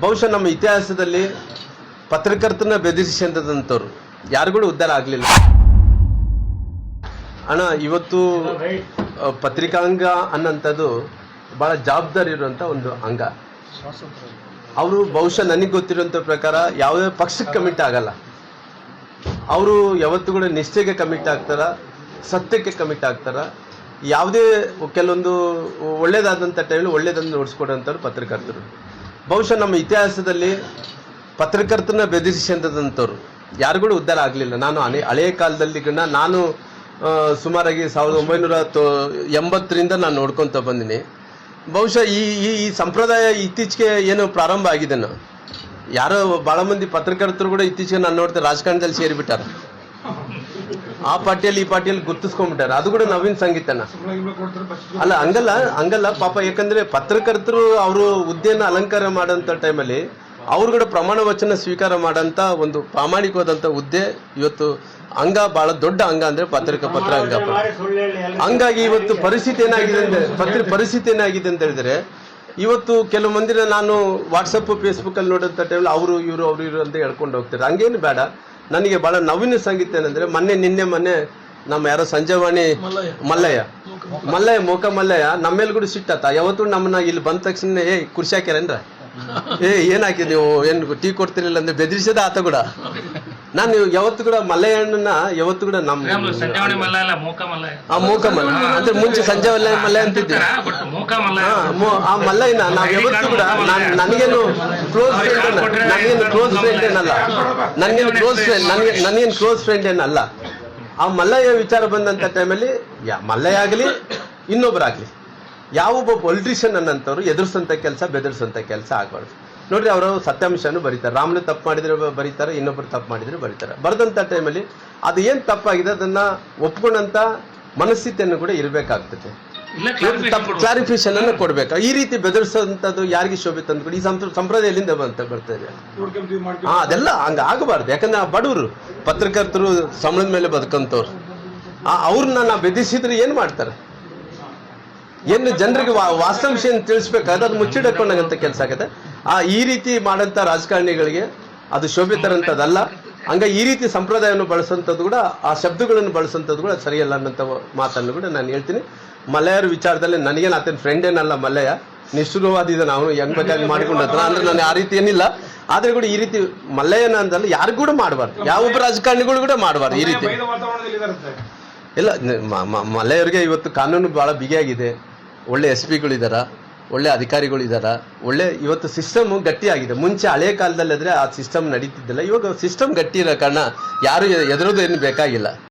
ಬಹುಶಃ ನಮ್ಮ ಇತಿಹಾಸದಲ್ಲಿ ಪತ್ರಕರ್ತನ ಬೆದರಿಸಿದಂಥವ್ರು ಯಾರಿಗೂ ಉದ್ಧಾರ ಆಗಲಿಲ್ಲ. ಅಣ್ಣ, ಇವತ್ತು ಪತ್ರಿಕಾಂಗ ಅನ್ನೋಂಥದ್ದು ಭಾಳ ಜವಾಬ್ದಾರಿ ಇರುವಂಥ ಒಂದು ಅಂಗ. ಅವರು ಬಹುಶಃ ನನಗೆ ಗೊತ್ತಿರುವಂಥ ಪ್ರಕಾರ ಯಾವುದೇ ಪಕ್ಷಕ್ಕೆ ಕಮಿಟ್ ಆಗಲ್ಲ. ಅವರು ಯಾವತ್ತೂ ಕೂಡ ನಿಷ್ಠೆಗೆ ಕಮಿಟ್ ಆಗ್ತಾರ, ಸತ್ಯಕ್ಕೆ ಕಮಿಟ್ ಆಗ್ತಾರ. ಯಾವುದೇ ಕೆಲವೊಂದು ಒಳ್ಳೇದಾದಂಥ ಟೈಮಲ್ಲಿ ಒಳ್ಳೇದನ್ನು ನೋಡಿಸ್ಕೊಡೋಂಥವ್ರು ಪತ್ರಕರ್ತರು. ಬಹುಶಃ ನಮ್ಮ ಇತಿಹಾಸದಲ್ಲಿ ಪತ್ರಕರ್ತನ ಬೆದರಿಸಿದಂಥವ್ರು ಯಾರಿಗೂ ಉದ್ಧಾರ ಆಗಲಿಲ್ಲ. ನಾನು ಹಳೆಯ ಕಾಲದಲ್ಲಿ ನಾನು ಸುಮಾರಾಗಿ 1980ರಿಂದ ನಾನು ನೋಡ್ಕೊತ ಬಂದಿನಿ. ಬಹುಶಃ ಈ ಸಂಪ್ರದಾಯ ಇತ್ತೀಚೆಗೆ ಏನು ಪ್ರಾರಂಭ ಆಗಿದೆ. ಯಾರೋ ಭಾಳ ಮಂದಿ ಪತ್ರಕರ್ತರು ಕೂಡ ಇತ್ತೀಚೆಗೆ ನಾನು ನೋಡ್ತಾರೆ ರಾಜಕಾರಣದಲ್ಲಿ ಸೇರಿಬಿಟ್ಟಾರ. ಆ ಪಾರ್ಟಿಯಲ್ಲಿ ಈ ಪಾರ್ಟಿಯಲ್ಲಿ ಗುರ್ತಿಸ್ಕೊಂಡ್ಬಿಟ್ಟಾರೆ. ಅದು ಕೂಡ ನವೀನ್ ಸಂಗೀತನ ಅಲ್ಲ, ಹಂಗಲ್ಲ ಪಾಪ. ಯಾಕಂದ್ರೆ ಪತ್ರಕರ್ತರು ಅವರು ಹುದ್ದೆಯನ್ನು ಅಲಂಕಾರ ಮಾಡೋಂಥ ಟೈಮಲ್ಲಿ ಅವ್ರು ಕೂಡ ಪ್ರಮಾಣ ವಚನ ಸ್ವೀಕಾರ ಮಾಡೋಂಥ ಒಂದು ಪ್ರಾಮಾಣಿಕವಾದಂಥ ಹುದ್ದೆ ಇವತ್ತು ಅಂಗ, ಬಹಳ ದೊಡ್ಡ ಅಂಗ ಅಂದ್ರೆ ಪತ್ರ ಅಂಗ. ಹಂಗಾಗಿ ಇವತ್ತು ಪರಿಸ್ಥಿತಿ ಏನಾಗಿದೆ ಅಂತ ಹೇಳಿದ್ರೆ, ಇವತ್ತು ಕೆಲವು ಮಂದಿನ ನಾನು ವಾಟ್ಸಪ್ ಫೇಸ್ಬುಕ್ ಅಲ್ಲಿ ನೋಡೋಂಥ ಟೈಮಲ್ಲಿ ಅವರು ಇವರು ಅಂತ ಹೇಳ್ಕೊಂಡು ಹೋಗ್ತಾರೆ. ಹಂಗೇನು ಬೇಡ. ನನಗೆ ಬಹಳ ನವೀನ ಸಂಗೀತ ಏನಂದ್ರೆ, ಮೊನ್ನೆ ನಮ್ಮ ಯಾರೋ ಸಂಜಯವಾಣಿ ಮಲ್ಲಯ್ಯ ಮೋಕ ಮಲ್ಲಯ್ಯ ನಮ್ಮೇಲೆ ಕೂಡ ಸಿಟ್ಟಾತ. ಯಾವತ್ತು ನಮ್ಮನ್ನ ಇಲ್ಲಿ ಬಂದ ತಕ್ಷಣ ಕುರ್ಚಿ ಹಾಕ್ಯಾರೇನ್ರ, ಏನ್ ಹಾಕಿ ನೀವು ಏನು ಟೀ ಕೊಡ್ತಿರ್ಲಿಲ್ಲ ಅಂದ್ರೆ ಬೆದರಿಸದ ಆತ ಕೂಡ. ನಾನು ಯಾವತ್ತು ಕೂಡ ಮಲ್ಲಯ್ಯನ ಯಾವತ್ತು ಕೂಡ ನಮ್ಮ ಮೋಕ ಮಲ್ಲ ಅಂದ್ರೆ ಮುಂಚೆ ಸಂಜೆ ಮಲ್ಲಯ್ಯ ಅಂತಿದ್ದೆ. ಆ ಮಲ್ಲಯ್ಯನ ನಾವ್ ಯಾವತ್ತು ಕೂಡ ನನಗೇನು ಕ್ಲೋಸ್ ಫ್ರೆಂಡ್ ಏನಲ್ಲ, ನನಗೇನು ಕ್ಲೋಸ್ ಫ್ರೆಂಡ್ ಏನಲ್ಲ. ಆ ಮಲ್ಲಯ್ಯ ವಿಚಾರ ಬಂದಂತ ಟೈಮಲ್ಲಿ ಮಲ್ಲಯ್ಯ ಆಗಲಿ ಇನ್ನೊಬ್ಬರಾಗ್ಲಿ, ಯಾವೊಬ್ಬ ಪೊಲಿಟಿಷಿಯನ್ ಅನ್ನಂಥವ್ರು ಎದುರಿಸಂತ ಕೆಲಸ ಬೆದರಿಸಂತ ಕೆಲಸ ಆಗಬಾರ್ದು. ನೋಡ್ರಿ, ಅವರು ಸತ್ಯಾಂಶನೂ ಬರೀತಾರೆ. ರಾಮ್ಲು ತಪ್ಪು ಮಾಡಿದ್ರೆ ಬರೀತಾರೆ, ಇನ್ನೊಬ್ರು ತಪ್ಪು ಮಾಡಿದ್ರೆ ಬರೀತಾರೆ. ಬರೆದಂಥ ಟೈಮಲ್ಲಿ ಅದು ಏನು ತಪ್ಪಾಗಿದೆ ಅದನ್ನ ಒಪ್ಕೊಂಡಂತ ಮನಸ್ಥಿತಿಯನ್ನು ಕೂಡ ಇರಬೇಕಾಗ್ತದೆ. ಕ್ಲಾರಿಫಿಕೇಶನ್ ಅನ್ನು ಕೊಡ್ಬೇಕು. ಈ ರೀತಿ ಬೆದರಿಸೋಂಥದ್ದು ಯಾರಿಗೆ ಶೋಭೆ ತಂದ್ಕೊಡಿ. ಈ ಸಂಪ್ರದಾಯ ಎಲ್ಲಿಂದ ಬರ್ತಾರೆ? ಅದೆಲ್ಲ ಹಂಗ ಆಗಬಾರ್ದು. ಯಾಕಂದ್ರೆ ಆ ಬಡವರು ಪತ್ರಕರ್ತರು ಸಂಬಳದ ಮೇಲೆ ಬದುಕಂತವ್ರು, ಅವ್ರನ್ನ ನಾವು ಬೆದರಿಸಿದ್ರೆ ಏನ್ ಮಾಡ್ತಾರೆ? ಏನು ಜನರಿಗೆ ವಾಸ್ತವಾಂಶ ತಿಳಿಸ್ಬೇಕಾದ್ರೆ ಅದು ಮುಚ್ಚಿಡಕೊಂಡಂತ ಕೆಲಸ ಆಗುತ್ತೆ. ಈ ರೀತಿ ಮಾಡಂತ ರಾಜಕಾರಣಿಗಳಿಗೆ ಅದು ಶೋಭೆ ತರಂತದಲ್ಲ. ಹಂಗ ಈ ರೀತಿ ಸಂಪ್ರದಾಯವನ್ನು ಬಳಸಂಥದ್ದು ಕೂಡ, ಆ ಶಬ್ದಗಳನ್ನು ಬಳಸಂಥದ್ದು ಕೂಡ ಸರಿಯಲ್ಲ ಅನ್ನೋಂಥ ಮಾತನ್ನು ಕೂಡ ನಾನು ಹೇಳ್ತೀನಿ. ಮಲ್ಲಯ್ಯರ ವಿಚಾರದಲ್ಲಿ ನನಗೇನು ಆತನ ಫ್ರೆಂಡ್ ಏನಲ್ಲ ಮಲ್ಲಯ್ಯ, ನಿಷ್ಠುರವಾದಿದ ನಾವು ಹೆಂಗ್ ಬೇಕಾಗಿ ಮಾಡಿಕೊಂಡತ್ರ ಅಂದ್ರೆ ನಾನು ಆ ರೀತಿ ಏನಿಲ್ಲ. ಆದ್ರೆ ಕೂಡ ಈ ರೀತಿ ಮಲ್ಲಯ್ಯನ ಅಂತಲ್ಲ ಯಾರಿಗೂ ಕೂಡ ಮಾಡಬಾರ್ದು, ಯಾವೊಬ್ಬ ರಾಜಕಾರಣಿಗಳು ಕೂಡ ಮಾಡಬಾರ್ದು ಈ ರೀತಿ. ಇಲ್ಲ, ಮಲ್ಲಯ್ಯರಿಗೆ ಇವತ್ತು ಕಾನೂನು ಬಹಳ ಬಿಗಿಯಾಗಿದೆ. ಒಳ್ಳೆ SP ಗಳಿದಾರ, ಒಳ್ಳೆ ಅಧಿಕಾರಿಗಳಿದಾರ, ಒಳ್ಳೆ ಇವತ್ತು ಸಿಸ್ಟಮ್ ಗಟ್ಟಿ ಆಗಿದೆ. ಮುಂಚೆ ಹಳೆಯ ಕಾಲದಲ್ಲಾದ್ರೆ ಆ ಸಿಸ್ಟಮ್ ನಡೀತಿದ್ದಿಲ್ಲ. ಇವಾಗ ಸಿಸ್ಟಮ್ ಗಟ್ಟಿ ಇರೋ ಕಾರಣ ಯಾರು ಎದುರೋದು ಏನು ಬೇಕಾಗಿಲ್ಲ.